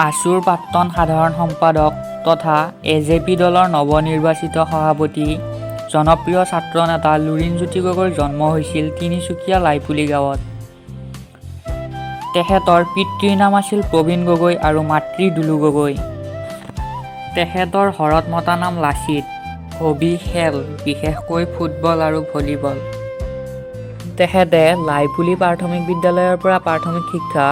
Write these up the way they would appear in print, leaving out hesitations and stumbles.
আছুৰ প্ৰাক্তন সাধাৰণ সম্পাদক তথা এজেপি দলৰ নৱনিৰ্বাচিত সভাপতি জনপ্ৰিয় ছাত্ৰ নেতা লুৰিণজ্যোতি গগৈৰ জন্ম হৈছিল তিনিচুকীয়া লাইপুলি গাঁৱত। তেখেতৰ পিতৃৰ নাম আছিল প্ৰবীণ গগৈ আৰু মাতৃ দুলু গগৈ। তেখেতৰ ঘৰত মতা নাম লাচিত। হবি খেল, বিশেষকৈ ফুটবল আৰু ভলীবল। তেখেতে লাইপুলি প্ৰাথমিক বিদ্যালয়ৰ পৰা প্ৰাথমিক শিক্ষা,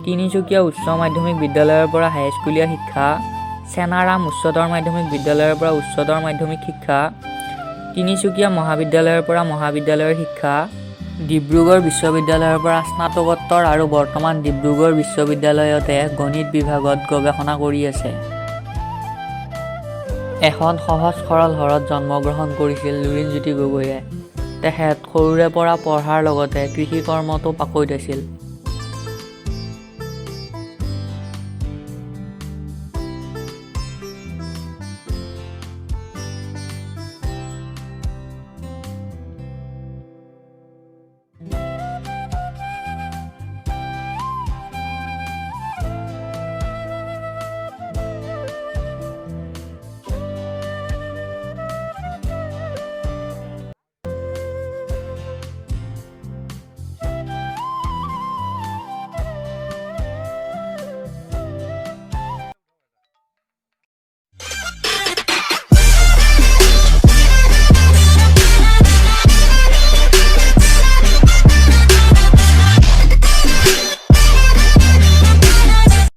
তিনিচুকীয়া উচ্চ মাধ্যমিক বিদ্যালয়ৰ পৰা হাইস্কুলীয়া শিক্ষা, চেনাৰাম উচ্চতৰ মাধ্যমিক বিদ্যালয়ৰ পৰা উচ্চতৰ মাধ্যমিক শিক্ষা, তিনিচুকীয়া মহাবিদ্যালয়ৰ পৰা মহাবিদ্যালয়ৰ শিক্ষা, ডিব্ৰুগড় বিশ্ববিদ্যালয়ৰ পৰা স্নাতকোত্তৰ আৰু বৰ্তমান ডিব্ৰুগড় বিশ্ববিদ্যালয়তে গণিত বিভাগত গৱেষণা কৰি আছে। এখন সহজ সৰল ঘৰত জন্মগ্ৰহণ কৰিছিল লুৰিণজ্যোতি গগৈয়ে। তেখেত সৰুৰে পৰা পঢ়াৰ লগতে কৃষি কৰ্মতো পাকৈত আছিল।